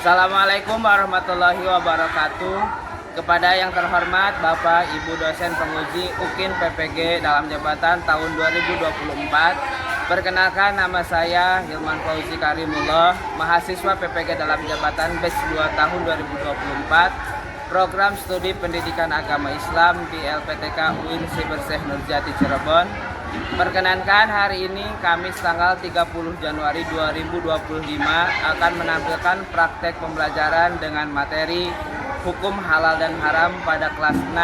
Assalamualaikum warahmatullahi wabarakatuh. Kepada yang terhormat Bapak Ibu dosen penguji UKIN PPG dalam jabatan tahun 2024. Perkenalkan, nama saya Hilman Fauzi Karimullah, mahasiswa PPG dalam jabatan BES 2 tahun 2024, program studi pendidikan agama Islam di LPTK UIN Sibersyekh Nurjati Cirebon. Perkenankan, hari ini Kamis tanggal 30 Januari 2025 akan menampilkan praktek pembelajaran dengan materi Hukum Halal dan Haram pada kelas 6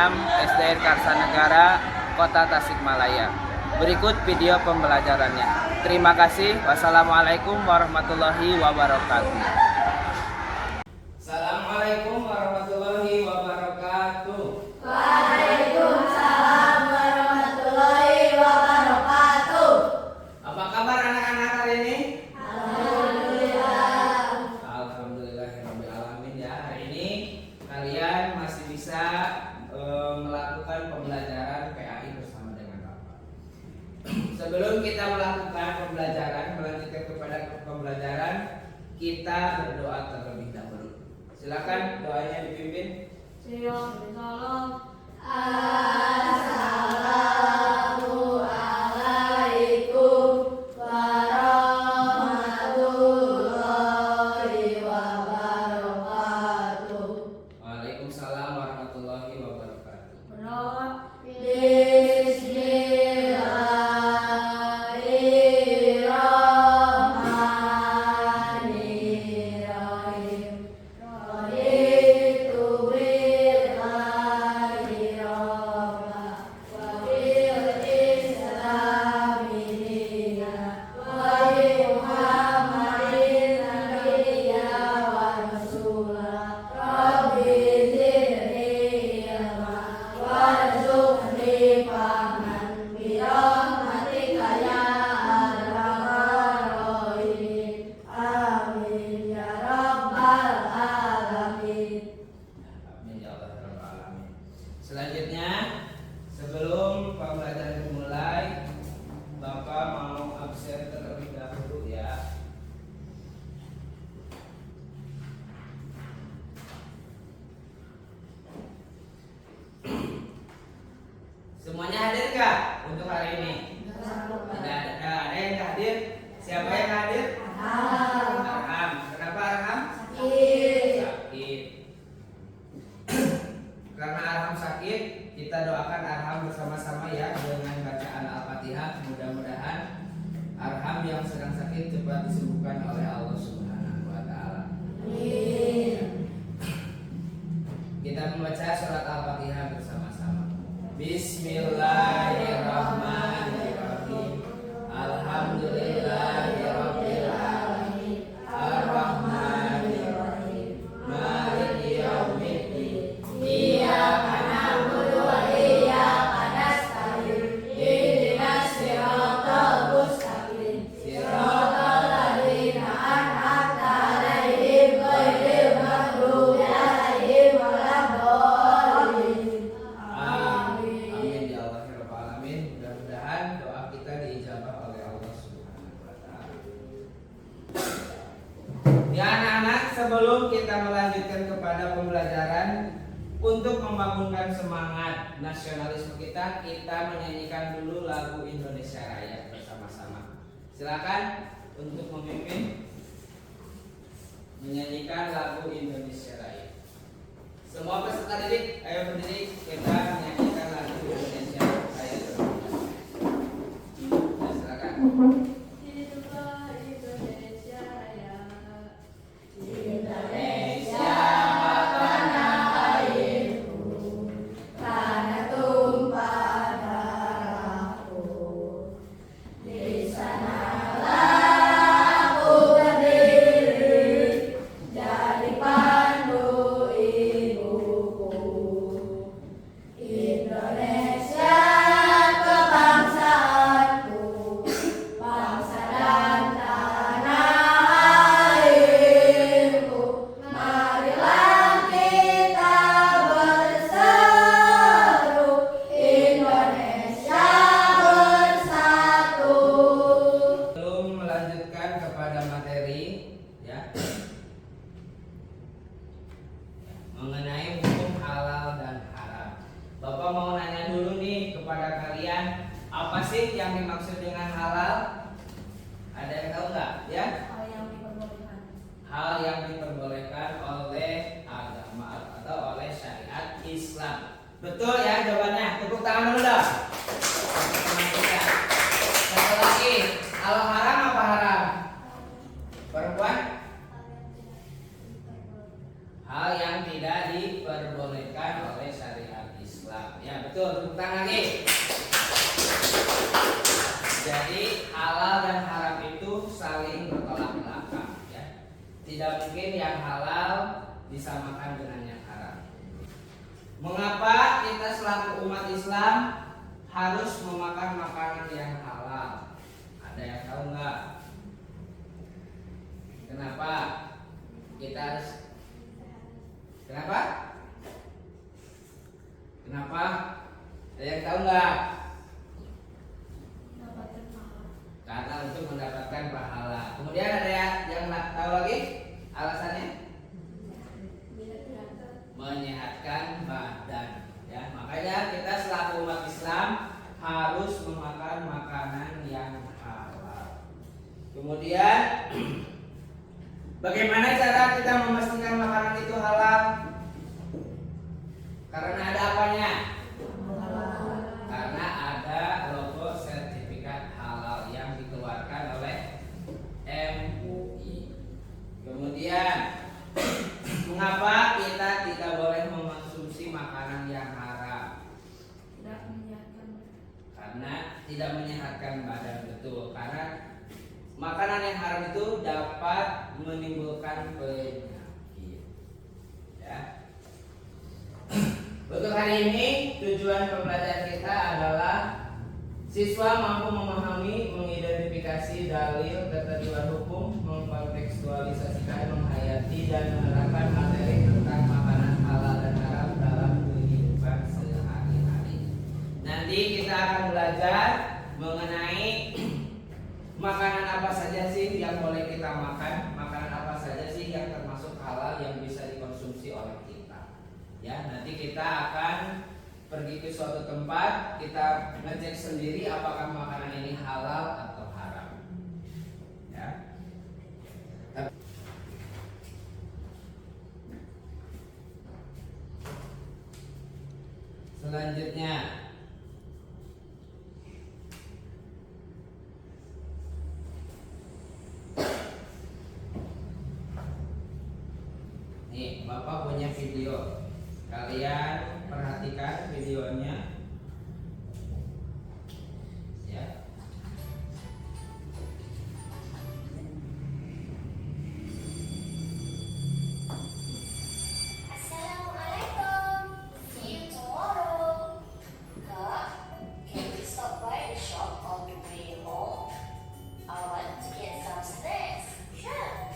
SDN Karsanegara, Kota Tasikmalaya. Berikut video pembelajarannya. Terima kasih. Wassalamualaikum warahmatullahi wabarakatuh. Assalamualaikum warahmatullahi wabarakatuh. Waalaikumsalam warahmatullahi wabarakatuh. Apa kabar anak-anak hari ini? Alhamdulillah. Alhamdulillahirrahmanirrahim ya. Hari ini kalian masih bisa melakukan pembelajaran PAI bersama dengan Bapak. Sebelum kita melakukan pembelajaran, melanjutkan kepada pembelajaran, kita berdoa terlebih dahulu. Silakan doanya dipimpin. Assalamualaikum warahmatullahi wabarakatuh. Waalaikumsalam warahmatullahi wabarakatuh. Bismillahirrahmanirrahim. Raditu billahi rabba wa bil islami dinan wa bi Muhammadin nabiyya wa rasulah. Rabbi zidni ilma warzuqni fahman bi rahmatika ya arhamar rahimin. Amin ya rabbal alamin. Amin ya Allah Rabbal Alamin. Selanjutnya, sebelum pembelajaran dimulai, Bapak mau absen terlebih dahulu ya. Semuanya hadir nggak untuk hari ini? Tidak ada yang nggak hadir. Siapa yang nggak hadir? Arham. Kenapa Arham? Sakit. Karena Arham sakit, kita doakan Arham bersama-sama ya dengan bacaan Al-Fatihah. Mudah-mudahan Arham yang sedang sakit cepat disembuhkan oleh Allah Subhanahu wa taala. Kita membaca surat Al-Fatihah bersama-sama. Bismillahirrahmanirrahim. Alhamdulillahirabbil alamin. Arrahmanirrahim. Maliki yaumiddin. Iyyaka na'budu wa iyyaka nasta'in. Ihdinas siratal mustaqim. Siratal ladzina an'amta 'alaihim ghairil maghdubi 'alaihim waladdallin. Amin ya Allah ya Rabbal Alamin. Mudah-mudahan doa kita diijabah oleh Allah Subhanahu wa taala. Ya anak-anak, sebelum kita melanjutkan kepada pembelajaran, untuk membangunkan semangat nasionalisme kita menyanyikan dulu lagu Indonesia Raya bersama-sama. Silakan untuk memimpin menyanyikan lagu Indonesia Raya. Semua peserta didik, ayo berdiri, kita menyanyikan lagu Indonesia Raya. Ya, silakan. Hiduplah Indonesia Raya. Indonesia tanah airku, tanah tumpah darahku. Di sanalah aku berdiri, jadi pandu ibuku. Indonesia kebangsaanku, bangsa dan tanah airku. Marilah kita berseru, Indonesia bersatu. Sebelum melanjutkan kepada materi, ya, mengenai hukum halal dan haram. Bapak mau nanya dulu nih kepada kalian, apa sih yang dimaksud dengan halal? Ada yang tahu nggak? Ya? Hal yang diperbolehkan. Hal yang diperbolehkan oleh agama atau oleh syariat Islam. Betul ya jawabannya. Tepuk tangan dulu dong. Satu lagi, kalau haram apa haram? Perempuan? Hal yang tidak diperbolehkan oleh syariat Islam. Ya betul, tepuk tangan lagi. Jadi halal dan haram itu saling bertolak belakang. Ya. Tidak mungkin yang halal disamakan dengan yang haram. Mengapa kita selaku umat Islam harus memakan makanan yang halal? Ada yang tahu nggak? Kenapa kita harus? Kenapa? Kenapa? Ada yang tahu nggak? Mendapatkan pahala. Karena untuk mendapatkan pahala. Kemudian ada yang tahu lagi alasannya? Menyehatkan badan. Ya, makanya kita selaku umat Islam harus memakan makanan yang halal. Kemudian bagaimana cara kita memastikan makanan itu halal? Karena ada apanya? Karena ada logo sertifikat halal yang dikeluarkan oleh MUI. Kemudian mengapa kita tidak boleh mengonsumsi makanan yang haram? Tidak menyehatkan. Karena tidak menyehatkan badan, betul. Karena makanan yang haram itu dapat menimbulkan penyakit. Ya. Untuk hari ini tujuan pembelajaran kita adalah siswa mampu memahami, mengidentifikasi dalil ketentuan hukum, mengkontekstualisasikan, menghayati dan menerapkan materi tentang makanan halal dan haram dalam kehidupan sehari-hari. Nanti kita akan belajar mengenai makanan apa saja sih yang boleh kita makan, makanan apa saja sih yang termasuk halal yang bisa dikonsumsi oleh kita. Ya, nanti kita akan pergi ke suatu tempat, kita ngecek sendiri apakah makanan ini halal atau haram. Ya. Selanjutnya, nih Bapak punya video. Kalian perhatikan videonya. Ya. Assalamualaikum. See you tomorrow. Kak, can we stop by the shop on the way home? I want to get some snacks. Sure.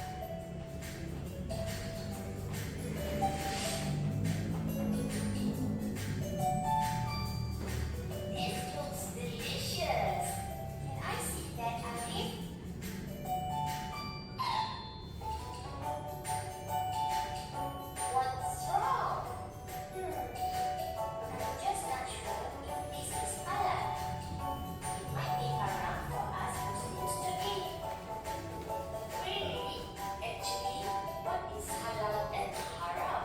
This looks delicious. Can I see that, Arif? What's wrong? I'm just not sure if this is halal. It might be haram for us Muslims to eat. Really? Actually, what is halal and haram?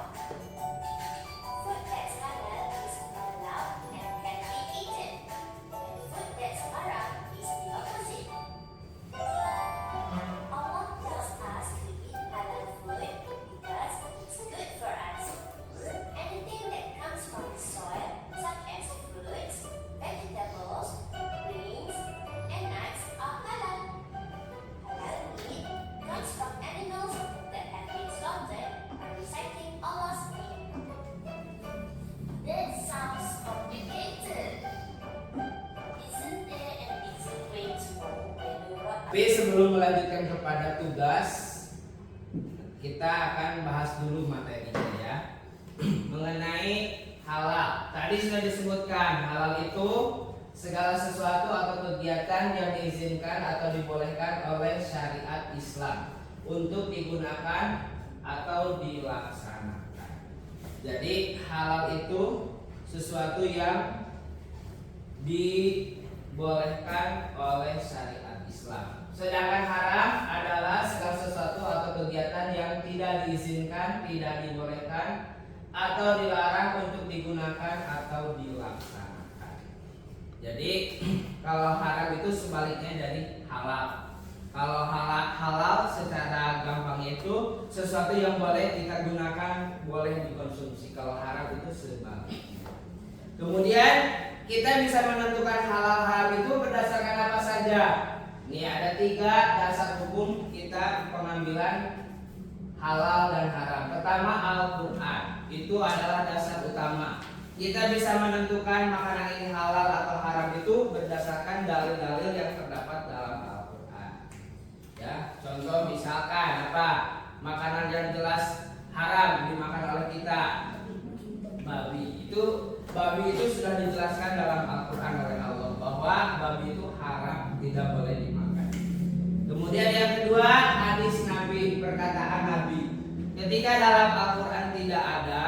Food that's halal is allowed and can be eaten. And food that's haram is the opposite. Allah tells us to eat halal food because it's good for us. Anything that comes from the soil, such as fruits, vegetables, grains, and nuts, are halal. Halal meat comes from animals that have been slaughtered by reciting Allah's name. That sounds complicated. Isn't there an easy way to know whether what Tapi sebelum melanjutkan kepada tugas, kita akan bahas dulu materinya ya. Mengenai halal. Tadi sudah disebutkan, halal itu segala sesuatu atau kegiatan yang diizinkan atau dibolehkan oleh syariat Islam untuk digunakan atau dilaksanakan. Jadi halal itu sesuatu yang dibolehkan oleh syariat Islam. Sedangkan haram adalah segala sesuatu atau kegiatan yang tidak diizinkan, tidak dibolehkan, atau dilarang untuk digunakan atau dilaksanakan. Jadi kalau haram itu sebaliknya dari halal. Kalau halal secara gampang itu sesuatu yang boleh kita gunakan, boleh dikonsumsi. Kalau haram itu sebaliknya. Kemudian kita bisa menentukan halal haram itu berdasarkan apa saja. Ini ada 3 dasar hukum kita pengambilan halal dan haram. Pertama, Al-Quran. Itu adalah dasar utama. Kita bisa menentukan makanan ini halal atau haram itu berdasarkan dalil-dalil yang terdapat dalam Al-Quran. Ya, contoh misalkan apa? Makanan yang jelas haram dimakan oleh kita. Babi itu sudah dijelaskan dalam Al-Quran oleh Allah bahwa babi itu haram, tidak boleh dimakan. Kemudian yang kedua, hadis Nabi, perkataan Nabi. Ketika dalam Al-Quran tidak ada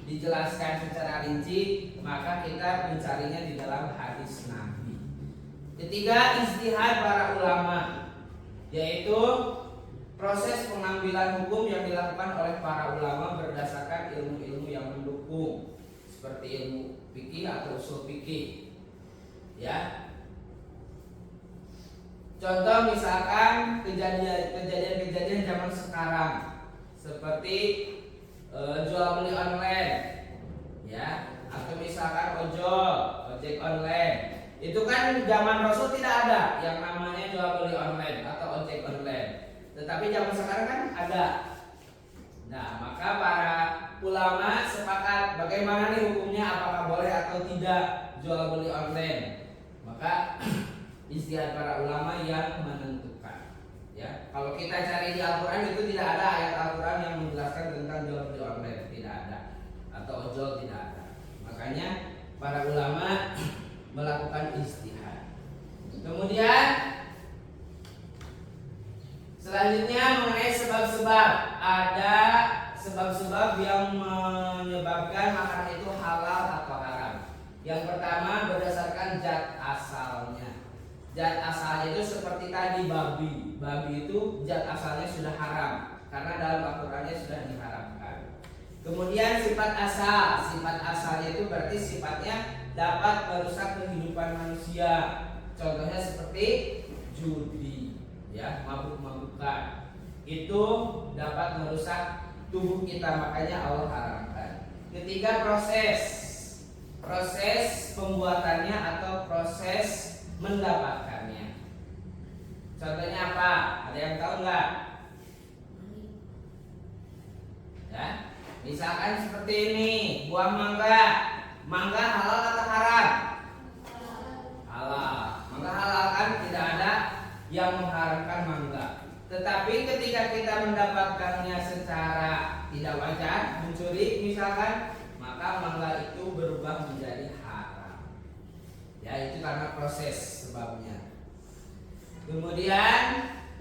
dijelaskan secara rinci, maka kita mencarinya di dalam hadis Nabi. Ketiga, ijtihad para ulama, yaitu proses pengambilan hukum yang dilakukan oleh para ulama berdasarkan ilmu-ilmu yang mendukung, seperti ilmu fikih atau usul fikih. Ya. Contoh misalkan kejadian-kejadian zaman sekarang seperti jual beli online, ya, atau misalkan ojek online. Itu kan zaman Rasul tidak ada yang namanya jual beli online atau ojek online. Tetapi zaman sekarang kan ada. Nah, maka para ulama sepakat bagaimana nih hukumnya, apakah boleh atau tidak jual beli online. Maka ijtihad para ulama yang menentukan. Ya, kalau kita cari di Al-Quran itu tidak ada ayat Al-Quran yang menjelaskan tentang jual beli online, tidak ada, atau ojol tidak ada. Makanya para ulama melakukan ijtihad. Kemudian selanjutnya mengenai sebab-sebab, ada sebab-sebab yang menyebabkan makanan itu halal atau haram. Yang pertama berdasarkan zat asalnya. Zat asalnya itu seperti tadi babi. Babi itu zat asalnya sudah haram karena dalam Al-Qur'annya sudah diharamkan. Kemudian sifat asal. Sifat asalnya itu berarti sifatnya dapat merusak kehidupan manusia. Contohnya seperti judi, ya, mabuk-mabukan. Itu dapat merusak tubuh kita, makanya Allah haramkan. Ketiga, proses pembuatannya atau proses mendapatkannya. Contohnya apa? Ada yang tahu nggak? Ya, misalkan seperti ini, buah mangga. Mangga halal atau haram? Halal. Mangga halal kan, tidak ada yang mengharamkan mangga. Tetapi ketika kita mendapatkannya secara tidak wajar, mencuri misalkan, maka mangga itu berubah menjadi haram. Ya, itu karena proses sebabnya. Kemudian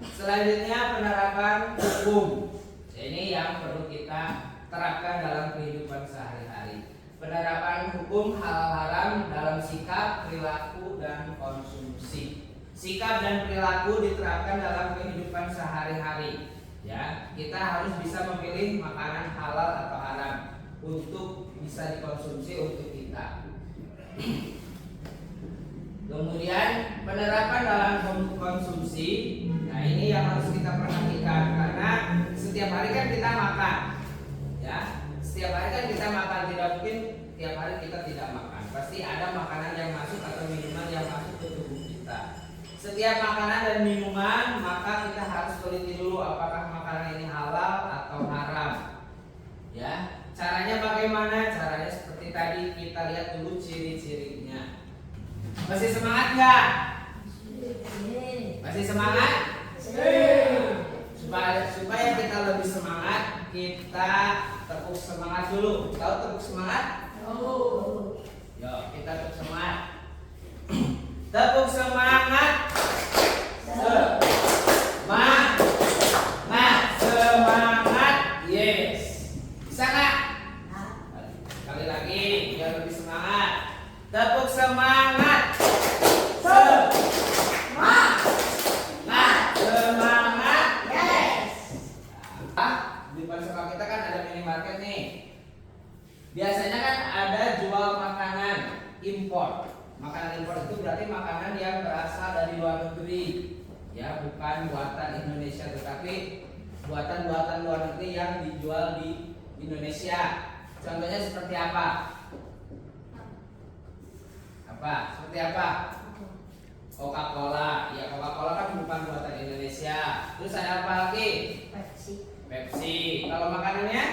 selanjutnya penerapan hukum. Ini yang perlu kita terapkan dalam kehidupan sehari-hari. Penerapan hukum halal haram dalam sikap, perilaku, dan konsumsi. Sikap dan perilaku diterapkan dalam kehidupan sehari-hari. Ya, kita harus bisa memilih makanan halal atau haram untuk bisa dikonsumsi untuk kita. Kemudian penerapan dalam konsumsi. Nah, ini yang harus kita perhatikan karena setiap hari kan kita makan. Ya, setiap hari kan kita makan, tidak mungkin tiap hari kita tidak makan. Pasti ada makanan yang masuk atau minuman yang masuk ke tubuh kita. Setiap makanan dan minuman maka kita harus teliti dulu apakah makanan ini halal atau haram. Ya, caranya bagaimana? Caranya seperti tadi, kita lihat dulu ciri-cirinya. Masih semangat nggak? Masih semangat? Supaya kita lebih semangat, kita tepuk semangat dulu. Tahu tepuk semangat? Yo, kita tepuk semangat. Tepuk semangat. Semangat. Yes. Bisa nggak? berarti makanan yang berasal dari luar negeri, ya, bukan buatan Indonesia, tetapi buatan-buatan luar negeri yang dijual di Indonesia. Contohnya seperti apa? Seperti apa? Coca-Cola. Ya, Coca-Cola kan bukan buatan Indonesia. Terus ada apa lagi? Pepsi. Kalau makanannya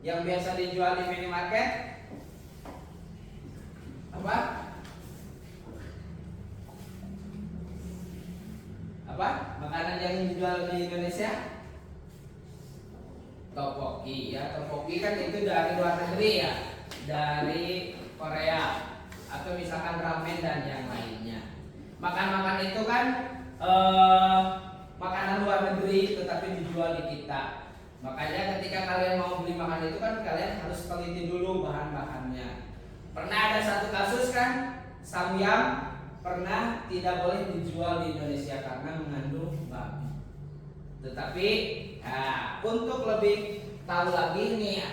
yang biasa dijual di minimarket apa? Makanan yang dijual di Indonesia? Tteokbokki, ya. Tteokbokki kan itu dari luar negeri, ya, dari Korea, atau misalkan ramen dan yang lainnya. Makan-makan itu kan makanan luar negeri tetapi dijual di kita. Makanya ketika kalian mau beli makan itu kan kalian harus teliti dulu bahan-bahannya. Pernah ada satu kasus kan, samyang pernah tidak boleh dijual di Indonesia karena mengandung babi. Tetapi untuk lebih tahu lagi nih,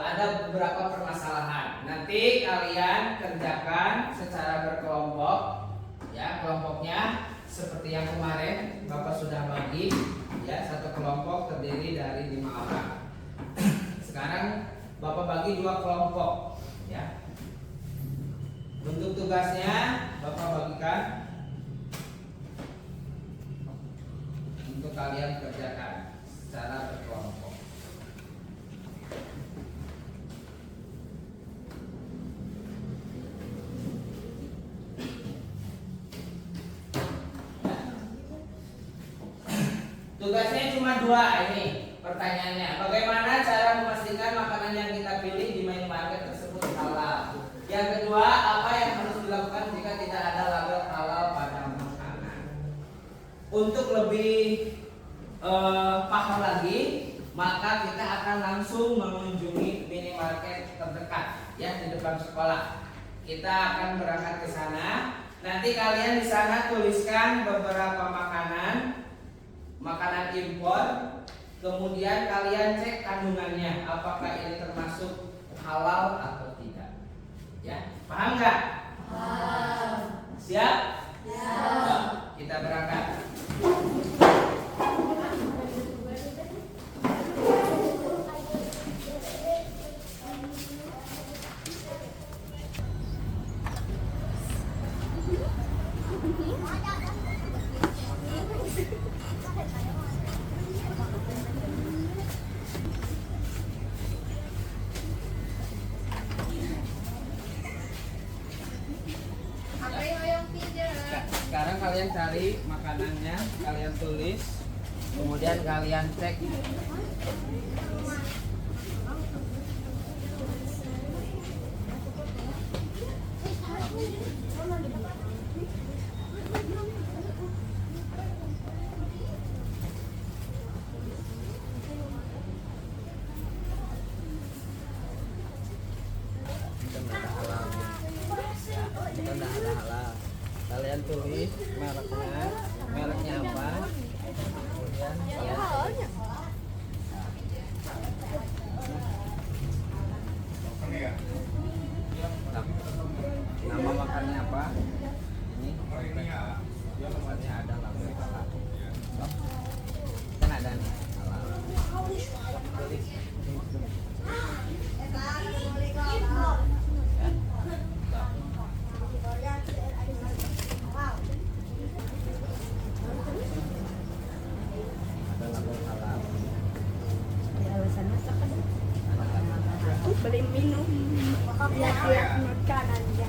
ada beberapa permasalahan. Nanti kalian kerjakan secara berkelompok, ya. Kelompoknya seperti yang kemarin Bapak sudah bagi, ya. Satu kelompok terdiri dari 5 orang. Sekarang Bapak bagi 2 kelompok, ya. Untuk tugasnya Bapak bagikan untuk kalian kerjakan secara berkelompok. Tugasnya cuma 2 ini pertanyaannya. Bagaimana cara memastikan makanan yang kita pilih di minimarket tersebut halal? Yang kedua, apa yang harus dilakukan jika tidak ada label halal pada makanan? Untuk lebih paham lagi, maka kita akan langsung mengunjungi minimarket terdekat, ya, di depan sekolah. Kita akan berangkat ke sana. Nanti kalian di sana tuliskan beberapa makanan impor, kemudian kalian cek kandungannya apakah ini termasuk halal atau tidak, ya. Paham nggak? Siap? Siap. Kita berangkat. Sekarang kalian cari makanannya, kalian tulis, kemudian kalian cek. Kalian tulis mereknya apa, kemudian kalian nama makannya apa, ini makannya ada label halal, kan ada nih halal. Tulis. Beli minum, lihat makanan ya.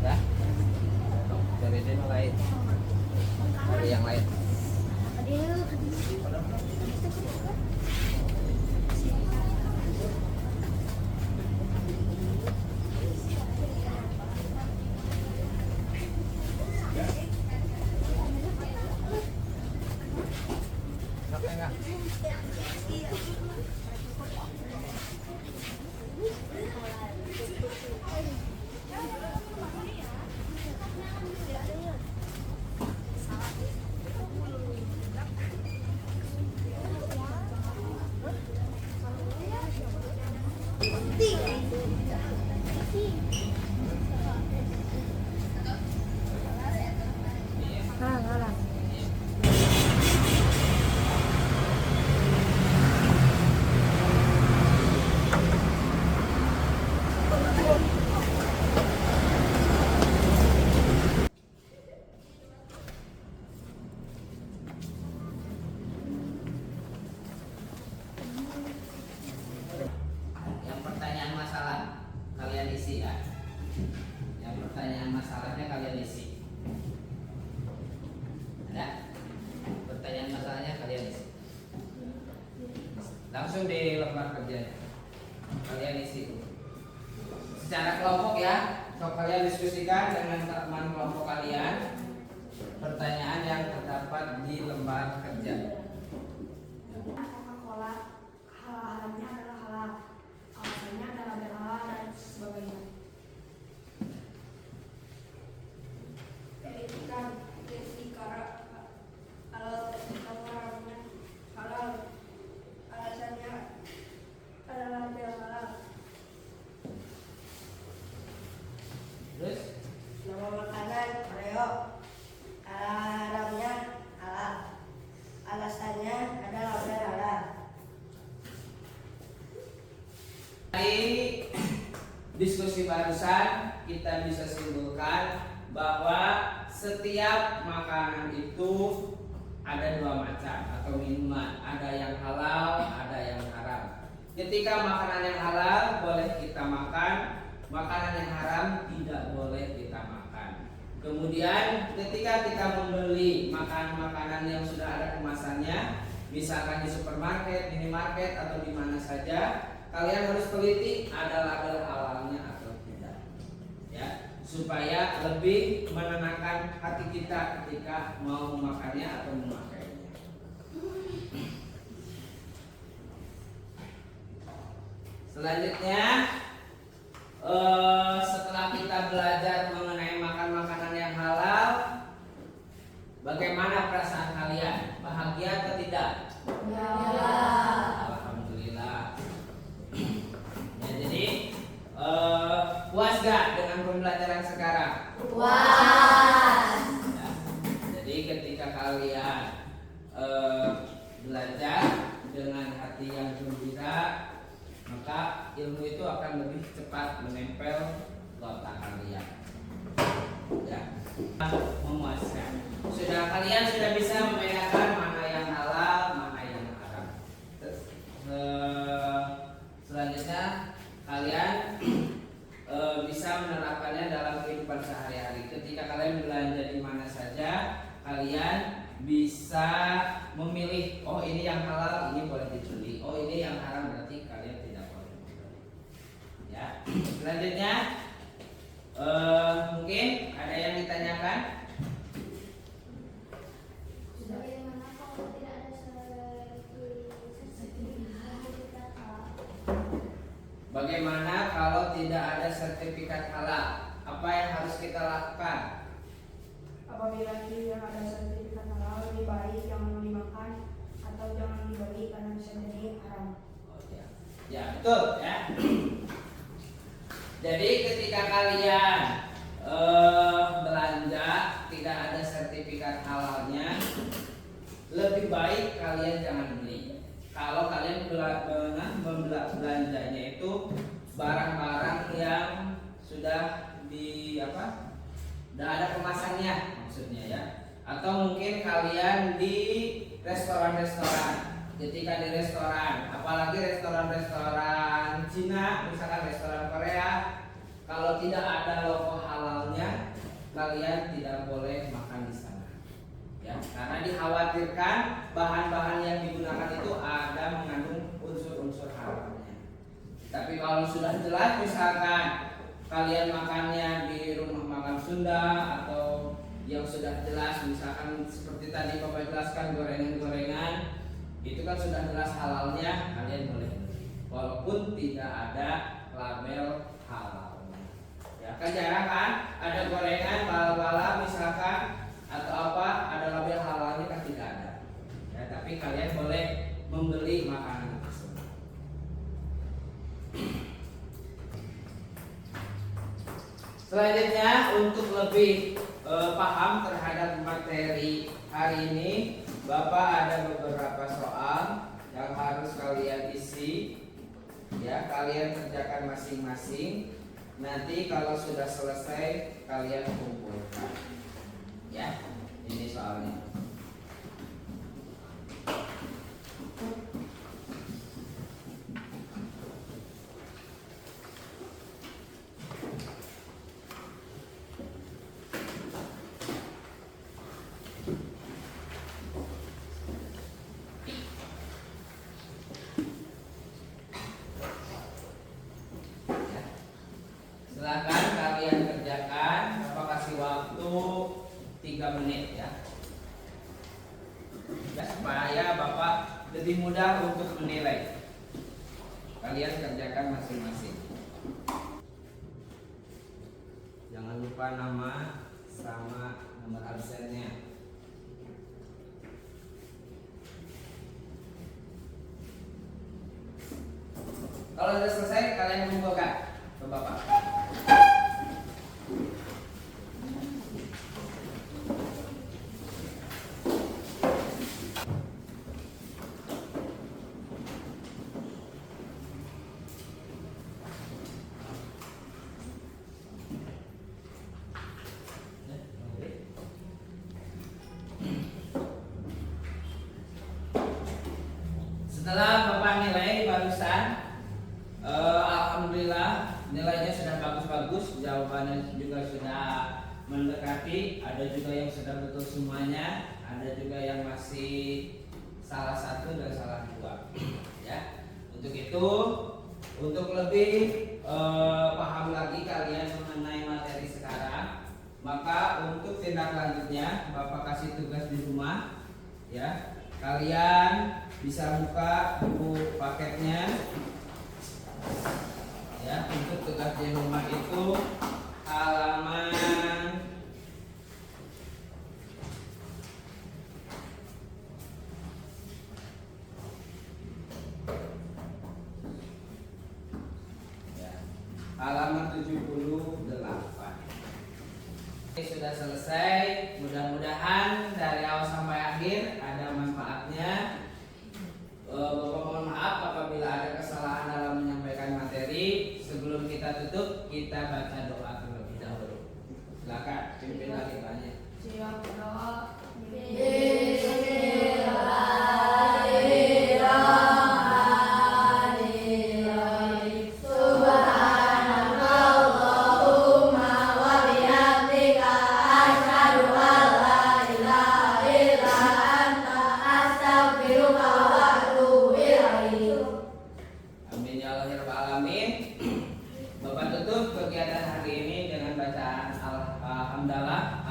Dah, dari ini lain, dari yang lain. Oke enggak? pertanyaan masalahnya kalian isi. Ada? Pertanyaan masalahnya kalian isi. Langsung di lembar kerjanya kalian isi secara kelompok ya. So, kalian diskusikan dengan teman kelompok kalian pertanyaan yang terdapat di lembar kerja. Coca-Cola halalnya adalah halal, alasannya adalah halal dan sebagainya. Ketika halal haramnya halal, alasannya adalah halal. Terus Nama makanan Oreo, haramnya halal, alasannya adalah halal. dari diskusi barusan kita bisa simpulkan bahwa setiap makanan itu ada dua macam atau minuman, ada yang halal, ada yang haram. Ketika makanan yang halal boleh kita makan, makanan yang haram tidak boleh kita makan. Kemudian ketika kita membeli makanan yang sudah ada kemasannya, misalkan di supermarket, minimarket atau di mana saja, kalian harus teliti ada label halalnya atau tidak, ya, supaya lebih menenangkan hati kita ketika mau memakannya atau memakainya. Selanjutnya, setelah kita belajar mengenai makan makanan yang halal, bagaimana perasaan kalian? Bahagia atau tidak? Alhamdulillah. Ya, jadi puas gak dengan pembelajaran sekarang? Puas. Ya, jadi ketika kalian belajar dengan hati yang gembira, maka ilmu itu akan lebih cepat menempel ke otak kalian. Ya, memuaskan. Kalian sudah bisa membedakan mana yang halal, mana yang haram. Selanjutnya kalian bisa menerapkannya dalam kehidupan sehari-hari. Ketika kalian belanja di mana saja, kalian bisa memilih, oh ini yang halal, ini boleh dibeli. Oh ini yang haram, berarti kalian tidak boleh membeli. Ya. Selanjutnya mungkin ada yang ditanyakan? Bagaimana kalau tidak ada sertifikat halal? Bagaimana kalau tidak ada sertifikat halal? Apa yang harus kita lakukan? Apabila yang ada sertifikat halal, lebih baik jangan dimakan atau jangan dibeli karena bisa jadi haram. Oh, ya. Ya, betul ya. Jadi ketika kalian belanja tidak ada sertifikat halalnya, lebih baik kalian jangan beli. Kalau kalian belanjanya itu barang-barang yang sudah sudah ada kemasannya maksudnya ya. Atau mungkin kalian di restoran-restoran. Ketika di restoran, apalagi restoran-restoran Cina, misalkan restoran Korea, kalau tidak ada logo halalnya, kalian tidak boleh makan di sana. Ya, karena dikhawatirkan bahan-bahan yang digunakan itu ada mengandung unsur-unsur haramnya. Tapi kalau sudah jelas, misalkan kalian makannya di rumah makan Sunda atau yang sudah jelas, misalkan seperti tadi Bapak jelaskan gorengan-gorengan, itu kan sudah jelas halalnya, kalian boleh beli walaupun tidak ada label halalnya. Ya kan jarang kan ada gorengan bala-bala misalkan atau apa ada label halalnya, kan tidak ada. Ya, tapi kalian boleh membeli makanan tersebut. Selanjutnya untuk lebih paham terhadap materi hari ini, Bapak ada beberapa soal yang harus kalian isi. Ya, kalian kerjakan masing-masing. Nanti kalau sudah selesai kalian kumpulkan. Ya, ini soalnya. 3 menit ya. Supaya Bapak lebih mudah untuk menilai. Kalian kerjakan masing-masing. Jangan lupa nama sama nomor absennya. Kalau sudah selesai, kalian kumpulkan ke Bapak. Setelah Bapak nilai barusan, alhamdulillah nilainya sudah bagus-bagus, jawabannya juga sudah mendekati, ada juga yang sudah betul semuanya, ada juga yang masih salah satu dan salah 2. Ya, untuk itu, untuk lebih paham lagi kalian mengenai materi sekarang, maka untuk tindak lanjutnya Bapak kasih tugas di rumah, ya. Kalian bisa buka buku paketnya ya. Untuk tugas di rumah itu halaman ya, halaman 78. Ini sudah selesai. Mudah-mudahan dari awal sampai akhir ada manfaatnya. Bapak mohon maaf apabila ada kesalahan dalam menyampaikan materi. Sebelum kita tutup, kita baca doa terlebih dahulu. Silakan, pimpin lagi banyak. Siap berdoa. Amin ya Allah ya Rabbal alamin. Bapak tutup kegiatan hari ini dengan bacaan Alhamdulillah.